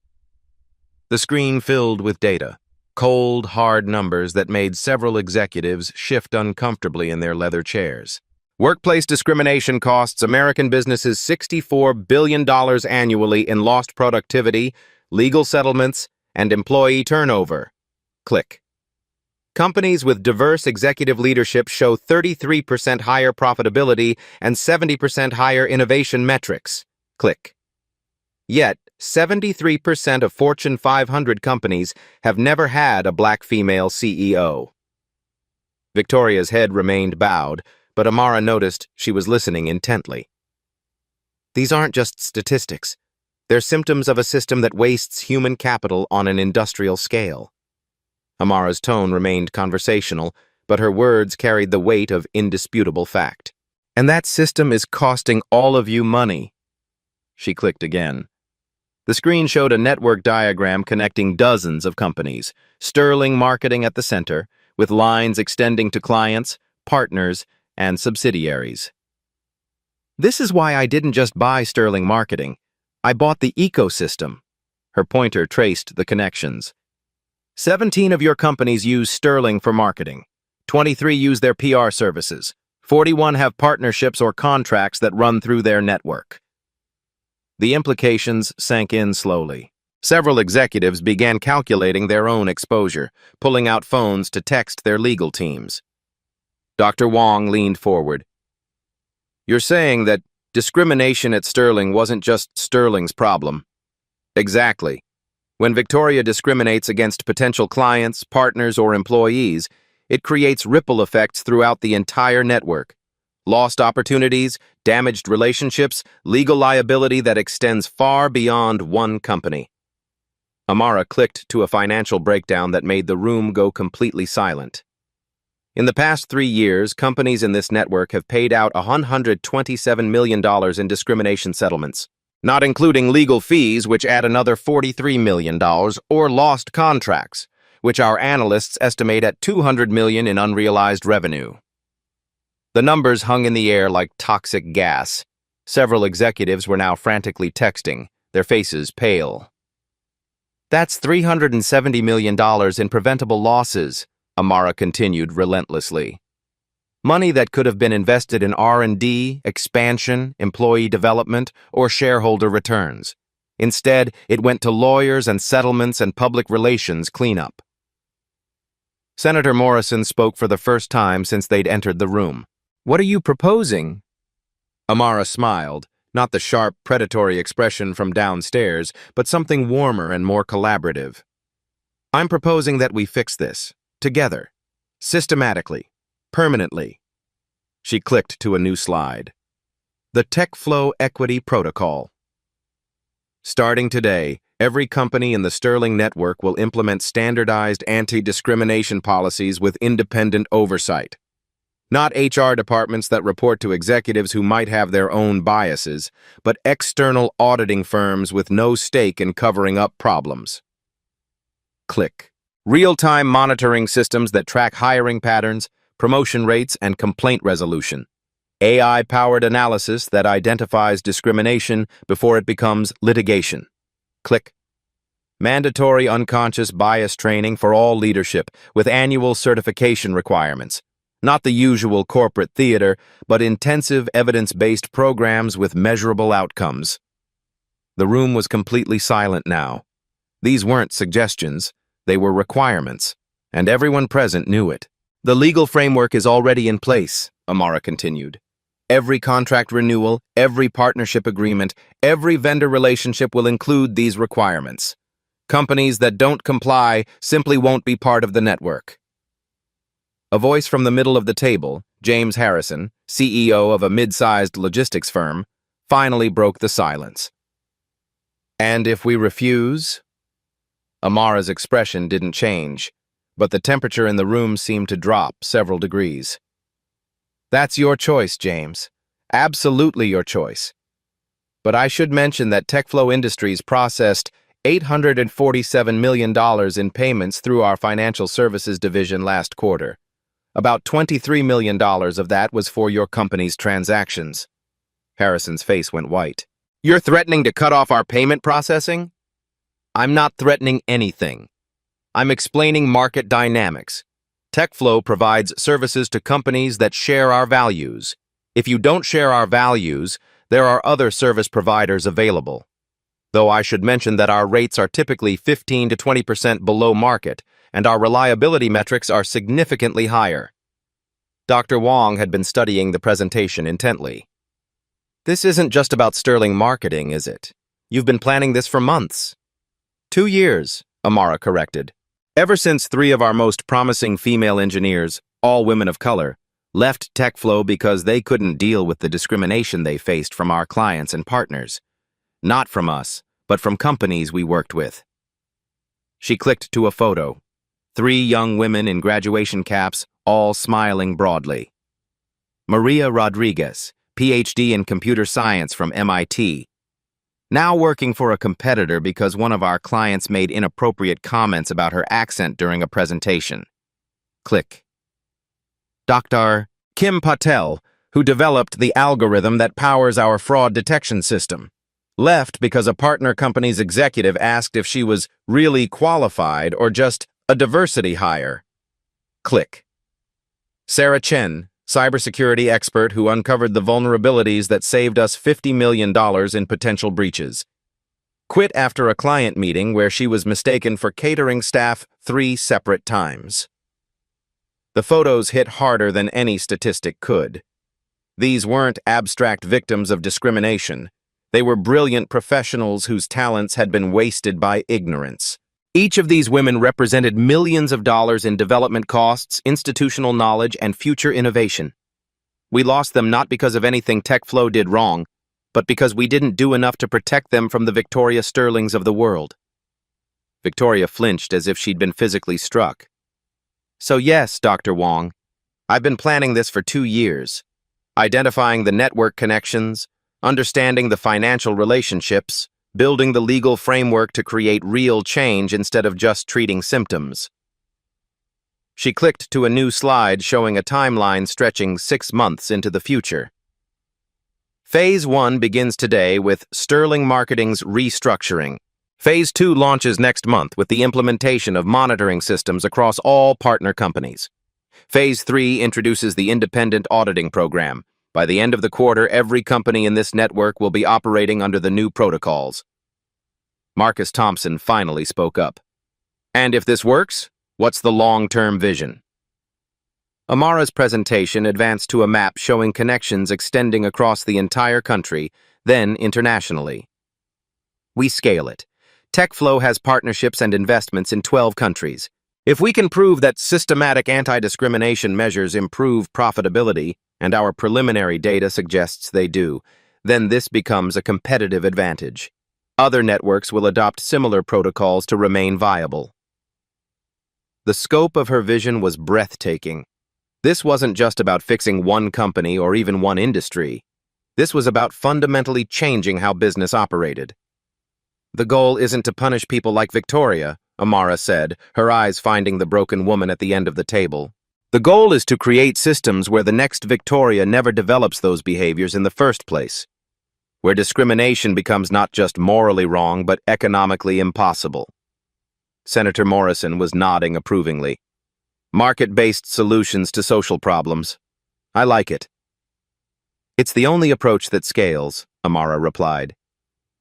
The screen filled with data, cold, hard numbers that made several executives shift uncomfortably in their leather chairs. Workplace discrimination costs American businesses $64 billion annually in lost productivity, legal settlements, and employee turnover. Click. Companies with diverse executive leadership show 33% higher profitability and 70% higher innovation metrics. Click. Yet, 73% of Fortune 500 companies have never had a black female CEO. Victoria's head remained bowed, but Amara noticed she was listening intently. These aren't just statistics. They're symptoms of a system that wastes human capital on an industrial scale. Amara's tone remained conversational, but her words carried the weight of indisputable fact. And that system is costing all of you money. She clicked again. The screen showed a network diagram connecting dozens of companies, Sterling Marketing at the center, with lines extending to clients, partners, and subsidiaries. This is why I didn't just buy Sterling Marketing. I bought the ecosystem. Her pointer traced the connections. 17 of your companies use Sterling for marketing. 23 use their PR services. 41 have partnerships or contracts that run through their network. The implications sank in slowly. Several executives began calculating their own exposure, pulling out phones to text their legal teams. Dr. Wong leaned forward. You're saying that discrimination at Sterling wasn't just Sterling's problem. Exactly. When Victoria discriminates against potential clients, partners, or employees, it creates ripple effects throughout the entire network. Lost opportunities, damaged relationships, legal liability that extends far beyond one company. Amara clicked to a financial breakdown that made the room go completely silent. In the past 3 years, companies in this network have paid out $127 million in discrimination settlements, not including legal fees, which add another $43 million, or lost contracts, which our analysts estimate at $200 million in unrealized revenue. The numbers hung in the air like toxic gas. Several executives were now frantically texting, their faces pale. That's $370 million in preventable losses, Amara continued relentlessly. Money that could have been invested in R&D, expansion, employee development, or shareholder returns. Instead, it went to lawyers and settlements and public relations cleanup. Senator Morrison spoke for the first time since they'd entered the room. What are you proposing? Amara smiled, not the sharp, predatory expression from downstairs, but something warmer and more collaborative. I'm proposing that we fix this, together, systematically, permanently. She clicked to a new slide. The TechFlow Equity Protocol. Starting today, every company in the Sterling network will implement standardized anti-discrimination policies with independent oversight. Not HR departments that report to executives who might have their own biases, but external auditing firms with no stake in covering up problems. Click. Real-time monitoring systems that track hiring patterns, promotion rates, and complaint resolution. AI-powered analysis that identifies discrimination before it becomes litigation. Click. Mandatory unconscious bias training for all leadership with annual certification requirements. Not the usual corporate theater, but intensive evidence-based programs with measurable outcomes. The room was completely silent now. These weren't suggestions, they were requirements, and everyone present knew it. The legal framework is already in place, Amara continued. Every contract renewal, every partnership agreement, every vendor relationship will include these requirements. Companies that don't comply simply won't be part of the network. A voice from the middle of the table, James Harrison, CEO of a mid-sized logistics firm, finally broke the silence. And if we refuse? Amara's expression didn't change, but the temperature in the room seemed to drop several degrees. That's your choice, James. Absolutely your choice. But I should mention that TechFlow Industries processed $847 million in payments through our financial services division last quarter. About $23 million of that was for your company's transactions. Harrison's face went white. You're threatening to cut off our payment processing? I'm not threatening anything. I'm explaining market dynamics. TechFlow provides services to companies that share our values. If you don't share our values, there are other service providers available. Though I should mention that our rates are typically 15 to 20% below market, and our reliability metrics are significantly higher. Dr. Wong had been studying the presentation intently. This isn't just about Sterling marketing, is it? You've been planning this for months. 2 years, Amara corrected. Ever since 3 of our most promising female engineers, all women of color, left TechFlow because they couldn't deal with the discrimination they faced from our clients and partners. Not from us, but from companies we worked with. She clicked to a photo. 3 young women in graduation caps, all smiling broadly. Maria Rodriguez, PhD in computer science from MIT, now working for a competitor because one of our clients made inappropriate comments about her accent during a presentation. Click. Dr. Kim Patel, who developed the algorithm that powers our fraud detection system, left because a partner company's executive asked if she was really qualified or just a diversity hire. Click. Sarah Chen, cybersecurity expert who uncovered the vulnerabilities that saved us $50 million in potential breaches. Quit after a client meeting where she was mistaken for catering staff 3 separate times. The photos hit harder than any statistic could. These weren't abstract victims of discrimination. They were brilliant professionals whose talents had been wasted by ignorance. Each of these women represented millions of dollars in development costs, institutional knowledge, and future innovation. We lost them not because of anything TechFlow did wrong, but because we didn't do enough to protect them from the Victoria Sterlings of the world. Victoria flinched as if she'd been physically struck. So yes, Dr. Wong, I've been planning this for 2 years, identifying the network connections, understanding the financial relationships, building the legal framework to create real change instead of just treating symptoms. She clicked to a new slide showing a timeline stretching 6 months into the future. Phase 1 begins today with Sterling Marketing's restructuring. Phase 2 launches next month with the implementation of monitoring systems across all partner companies. Phase 3 introduces the independent auditing program. By the end of the quarter, every company in this network will be operating under the new protocols. Marcus Thompson finally spoke up. And if this works, what's the long-term vision? Amara's presentation advanced to a map showing connections extending across the entire country, then internationally. We scale it. TechFlow has partnerships and investments in 12 countries. If we can prove that systematic anti-discrimination measures improve profitability, and our preliminary data suggests they do, then this becomes a competitive advantage. Other networks will adopt similar protocols to remain viable. The scope of her vision was breathtaking. This wasn't just about fixing one company or even one industry. This was about fundamentally changing how business operated. The goal isn't to punish people like Victoria, Amara said, her eyes finding the broken woman at the end of the table. The goal is to create systems where the next Victoria never develops those behaviors in the first place, where discrimination becomes not just morally wrong but economically impossible. Senator Morrison was nodding approvingly. Market-based solutions to social problems. I like it. It's the only approach that scales, Amara replied.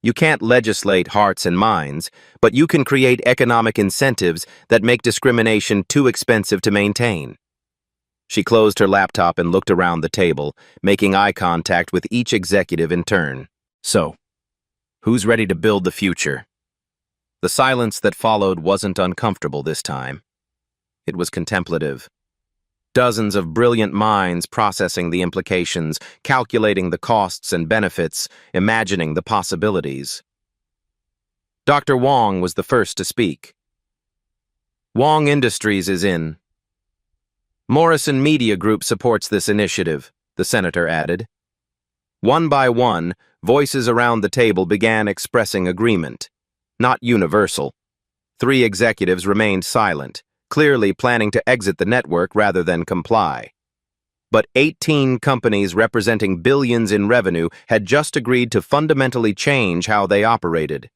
You can't legislate hearts and minds, but you can create economic incentives that make discrimination too expensive to maintain. She closed her laptop and looked around the table, making eye contact with each executive in turn. So, who's ready to build the future? The silence that followed wasn't uncomfortable this time. It was contemplative. Dozens of brilliant minds processing the implications, calculating the costs and benefits, imagining the possibilities. Dr. Wong was the first to speak. Wong Industries is in. Morrison Media Group supports this initiative, the senator added. One by one, voices around the table began expressing agreement. Not universal. 3 executives remained silent, clearly planning to exit the network rather than comply. But 18 companies representing billions in revenue had just agreed to fundamentally change how they operated.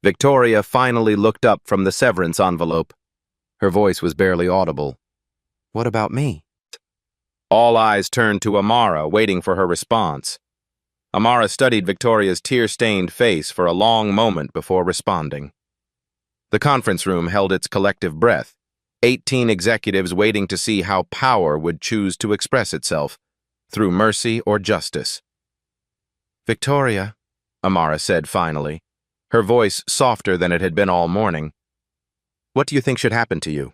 Victoria finally looked up from the severance envelope. Her voice was barely audible. "What about me?" All eyes turned to Amara, waiting for her response. Amara studied Victoria's tear-stained face for a long moment before responding. The conference room held its collective breath, 18 executives waiting to see how power would choose to express itself, through mercy or justice. "Victoria," Amara said finally, her voice softer than it had been all morning, "what do you think should happen to you?"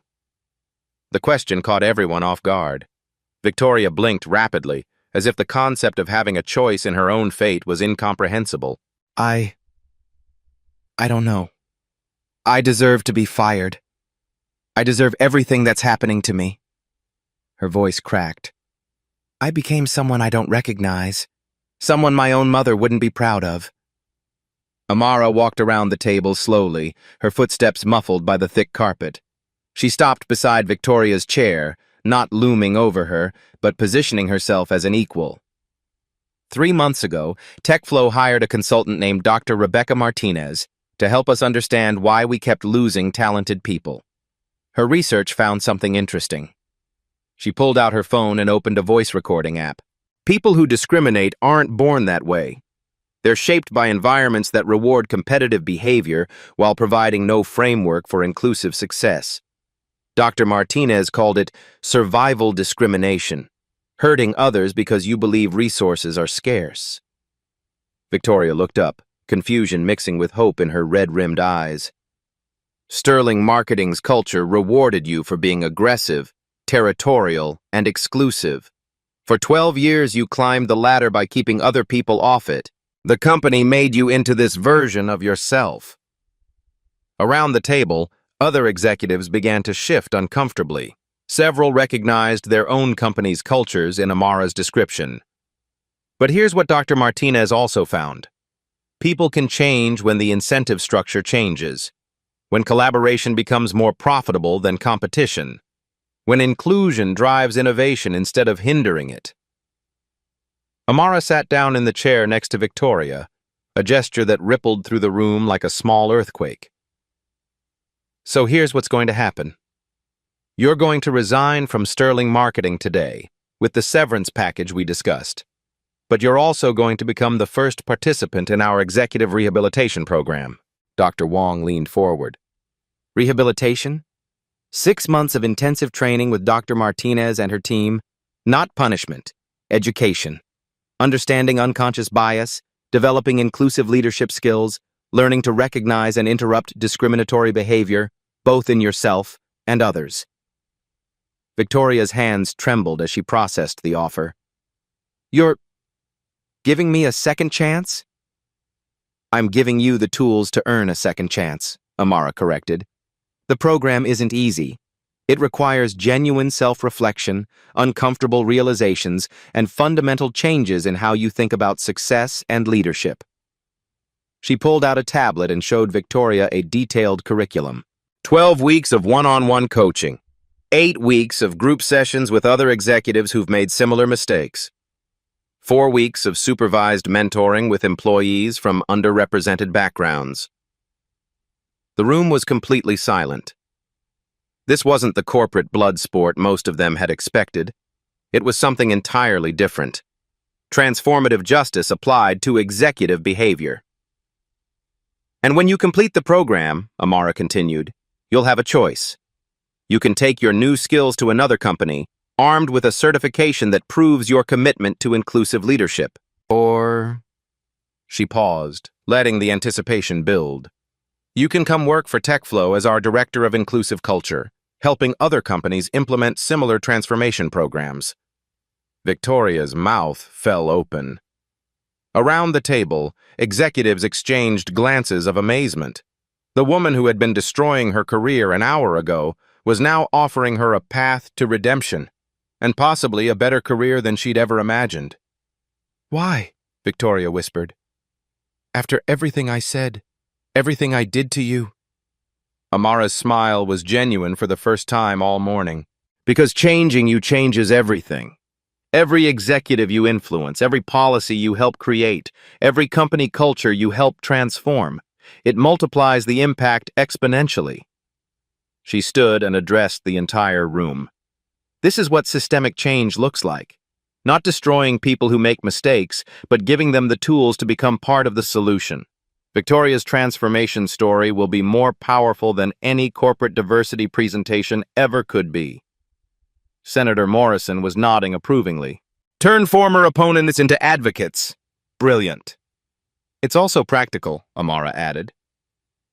The question caught everyone off guard. Victoria blinked rapidly, as if the concept of having a choice in her own fate was incomprehensible. I don't know. I deserve to be fired. I deserve everything that's happening to me." Her voice cracked. "I became someone I don't recognize, someone my own mother wouldn't be proud of." Amara walked around the table slowly, her footsteps muffled by the thick carpet. She stopped beside Victoria's chair, not looming over her, but positioning herself as an equal. 3 months ago, TechFlow hired a consultant named Dr. Rebecca Martinez to help us understand why we kept losing talented people. Her research found something interesting. She pulled out her phone and opened a voice recording app. People who discriminate aren't born that way. They're shaped by environments that reward competitive behavior while providing no framework for inclusive success. Dr. Martinez called it survival discrimination, hurting others because you believe resources are scarce. Victoria looked up, confusion mixing with hope in her red-rimmed eyes. Sterling Marketing's culture rewarded you for being aggressive, territorial, and exclusive. For 12 years you climbed the ladder by keeping other people off it. The company made you into this version of yourself. Around the table, other executives began to shift uncomfortably. Several recognized their own company's cultures in Amara's description. But here's what Dr. Martinez also found. People can change when the incentive structure changes, when collaboration becomes more profitable than competition, when inclusion drives innovation instead of hindering it. Amara sat down in the chair next to Victoria, a gesture that rippled through the room like a small earthquake. "So here's what's going to happen. You're going to resign from Sterling Marketing today, with the severance package we discussed. But you're also going to become the first participant in our executive rehabilitation program." Dr. Wong leaned forward. "Rehabilitation? 6 months of intensive training with Dr. Martinez and her team, not punishment, education. Understanding unconscious bias, developing inclusive leadership skills, learning to recognize and interrupt discriminatory behavior, both in yourself and others." Victoria's hands trembled as she processed the offer. "You're giving me a second chance?" "I'm giving you the tools to earn a second chance," Amara corrected. "The program isn't easy. It requires genuine self-reflection, uncomfortable realizations, and fundamental changes in how you think about success and leadership." She pulled out a tablet and showed Victoria a detailed curriculum. 12 weeks of one-on-one coaching. 8 weeks of group sessions with other executives who've made similar mistakes. 4 weeks of supervised mentoring with employees from underrepresented backgrounds. The room was completely silent. This wasn't the corporate blood sport most of them had expected. It was something entirely different. Transformative justice applied to executive behavior. "And when you complete the program," Amara continued, "you'll have a choice. You can take your new skills to another company, armed with a certification that proves your commitment to inclusive leadership. Or..." She paused, letting the anticipation build. You can come work for TechFlow as our Director of Inclusive Culture, helping other companies implement similar transformation programs. Victoria's mouth fell open. Around the table, executives exchanged glances of amazement. The woman who had been destroying her career an hour ago was now offering her a path to redemption, and possibly a better career than she'd ever imagined. "Why?" Victoria whispered. "After everything I said, everything I did to you." Amara's smile was genuine for the first time all morning. "Because changing you changes everything. Every executive you influence, every policy you help create, every company culture you help transform, it multiplies the impact exponentially." She stood and addressed the entire room. This is what systemic change looks like. Not destroying people who make mistakes, but giving them the tools to become part of the solution. Victoria's transformation story will be more powerful than any corporate diversity presentation ever could be. Senator Morrison was nodding approvingly. "Turn former opponents into advocates. Brilliant." "It's also practical," Amara added.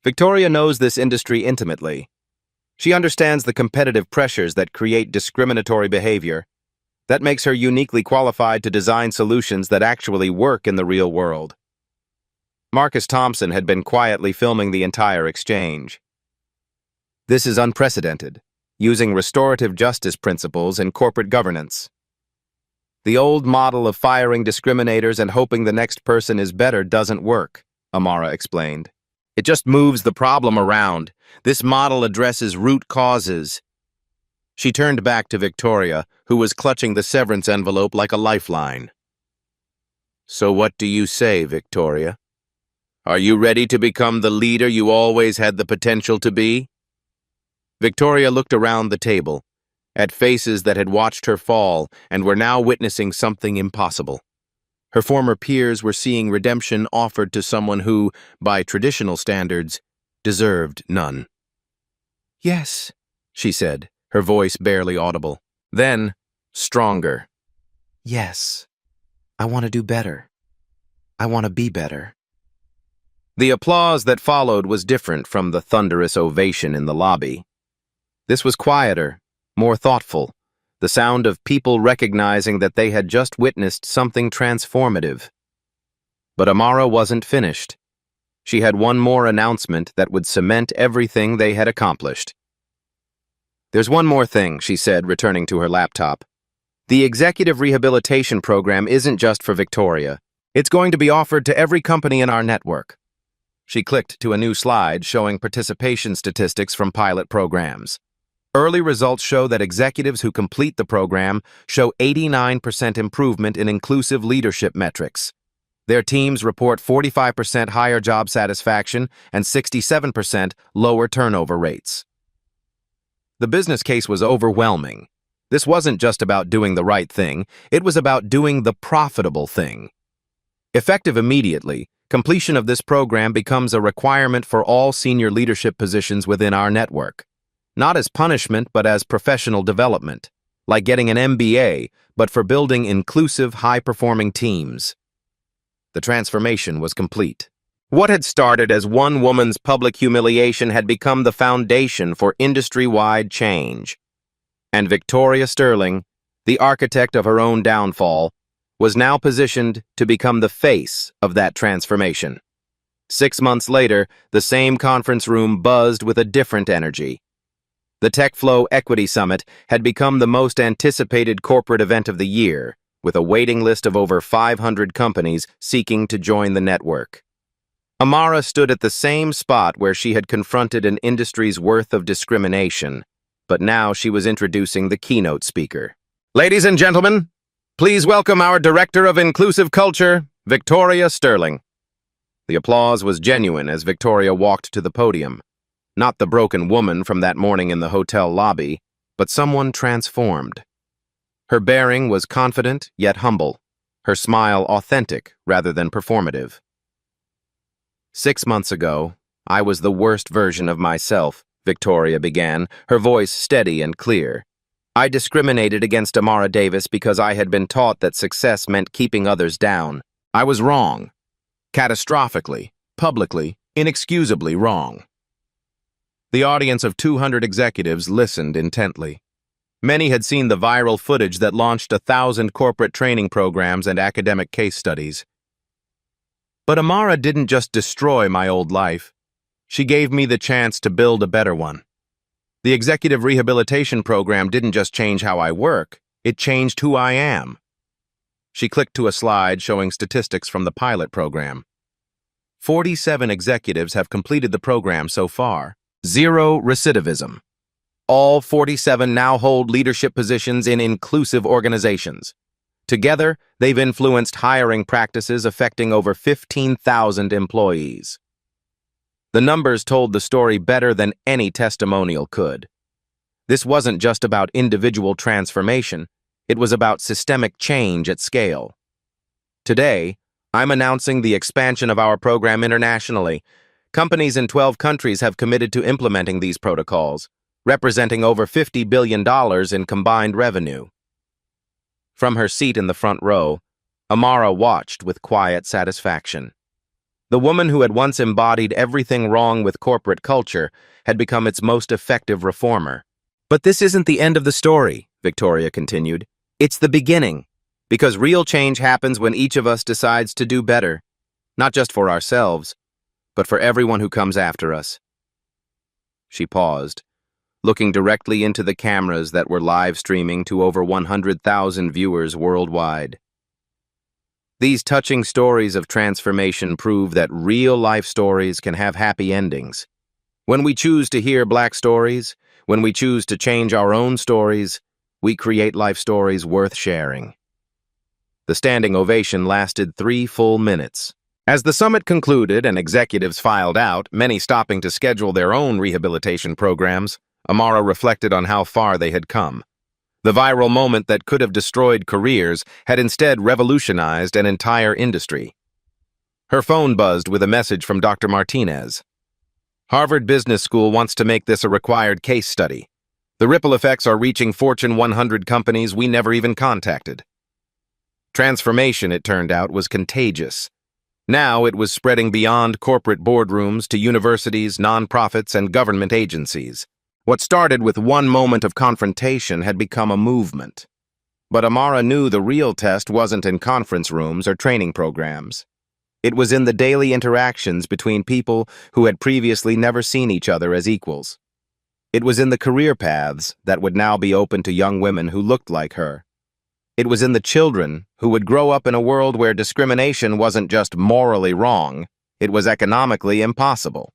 Victoria knows this industry intimately. She understands the competitive pressures that create discriminatory behavior. That makes her uniquely qualified to design solutions that actually work in the real world. Marcus Thompson had been quietly filming the entire exchange. "This is unprecedented, using restorative justice principles in corporate governance. The old model of firing discriminators and hoping the next person is better doesn't work," Amara explained. "It just moves the problem around. This model addresses root causes." She turned back to Victoria, who was clutching the severance envelope like a lifeline. "So what do you say, Victoria? Are you ready to become the leader you always had the potential to be?" Victoria looked around the table, at faces that had watched her fall and were now witnessing something impossible. Her former peers were seeing redemption offered to someone who, by traditional standards, deserved none. "Yes," she said, her voice barely audible. Then, stronger. "Yes, I want to do better. I want to be better." The applause that followed was different from the thunderous ovation in the lobby. This was quieter, more thoughtful, the sound of people recognizing that they had just witnessed something transformative. But Amara wasn't finished. She had one more announcement that would cement everything they had accomplished. "There's one more thing," she said, returning to her laptop. "The Executive Rehabilitation Program isn't just for Victoria. It's going to be offered to every company in our network." She clicked to a new slide showing participation statistics from pilot programs. Early results show that executives who complete the program show 89% improvement in inclusive leadership metrics. Their teams report 45% higher job satisfaction and 67% lower turnover rates. The business case was overwhelming. This wasn't just about doing the right thing, it was about doing the profitable thing. Effective immediately, completion of this program becomes a requirement for all senior leadership positions within our network. Not as punishment, but as professional development, like getting an MBA, but for building inclusive, high-performing teams. The transformation was complete. What had started as one woman's public humiliation had become the foundation for industry-wide change. And Victoria Sterling, the architect of her own downfall, was now positioned to become the face of that transformation. 6 months later, the same conference room buzzed with a different energy. The TechFlow Equity Summit had become the most anticipated corporate event of the year, with a waiting list of over 500 companies seeking to join the network. Amara stood at the same spot where she had confronted an industry's worth of discrimination, but now she was introducing the keynote speaker. "Ladies and gentlemen, please welcome our Director of Inclusive Culture, Victoria Sterling." The applause was genuine as Victoria walked to the podium. Not the broken woman from that morning in the hotel lobby, but someone transformed. Her bearing was confident yet humble, her smile authentic rather than performative. 6 months ago, I was the worst version of myself, Victoria began, her voice steady and clear. I discriminated against Amara Davis because I had been taught that success meant keeping others down. I was wrong. Catastrophically, publicly, inexcusably wrong. The audience of 200 executives listened intently. Many had seen the viral footage that launched 1,000 corporate training programs and academic case studies. But Amara didn't just destroy my old life. She gave me the chance to build a better one. The executive rehabilitation program didn't just change how I work, it changed who I am. She clicked to a slide showing statistics from the pilot program. 47 executives have completed the program so far. 0 recidivism. All 47 now hold leadership positions in inclusive organizations. Together, they've influenced hiring practices affecting over 15,000 employees. The numbers told the story better than any testimonial could. This wasn't just about individual transformation, it was about systemic change at scale. Today, I'm announcing the expansion of our program internationally. Companies in 12 countries have committed to implementing these protocols, representing over $50 billion in combined revenue. From her seat in the front row, Amara watched with quiet satisfaction. The woman who had once embodied everything wrong with corporate culture had become its most effective reformer. But this isn't the end of the story, Victoria continued. It's the beginning, because real change happens when each of us decides to do better, not just for ourselves, but for everyone who comes after us. She paused, looking directly into the cameras that were live streaming to over 100,000 viewers worldwide. These touching stories of transformation prove that real-life stories can have happy endings. When we choose to hear Black stories, when we choose to change our own stories, we create life stories worth sharing. The standing ovation lasted 3 full minutes. As the summit concluded and executives filed out, many stopping to schedule their own rehabilitation programs, Amara reflected on how far they had come. The viral moment that could have destroyed careers had instead revolutionized an entire industry. Her phone buzzed with a message from Dr. Martinez. Harvard Business School wants to make this a required case study. The ripple effects are reaching Fortune 100 companies we never even contacted. Transformation, it turned out, was contagious. Now it was spreading beyond corporate boardrooms to universities, nonprofits, and government agencies. What started with one moment of confrontation had become a movement. But Amara knew the real test wasn't in conference rooms or training programs. It was in the daily interactions between people who had previously never seen each other as equals. It was in the career paths that would now be open to young women who looked like her. It was in the children who would grow up in a world where discrimination wasn't just morally wrong, it was economically impossible.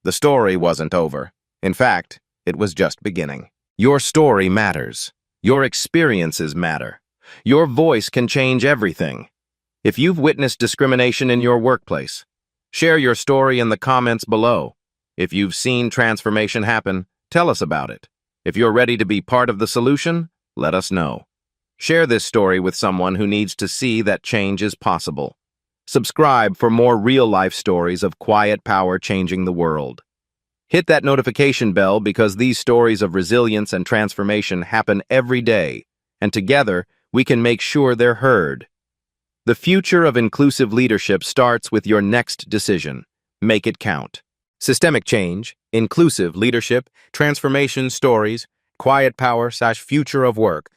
The story wasn't over. In fact, it was just beginning. Your story matters. Your experiences matter. Your voice can change everything. If you've witnessed discrimination in your workplace, share your story in the comments below. If you've seen transformation happen, tell us about it. If you're ready to be part of the solution, let us know. Share this story with someone who needs to see that change is possible. Subscribe for more real-life stories of quiet power changing the world. Hit that notification bell because these stories of resilience and transformation happen every day, and together we can make sure they're heard. The future of inclusive leadership starts with your next decision. Make it count. Systemic change, inclusive leadership, transformation stories, quiet power / future of work.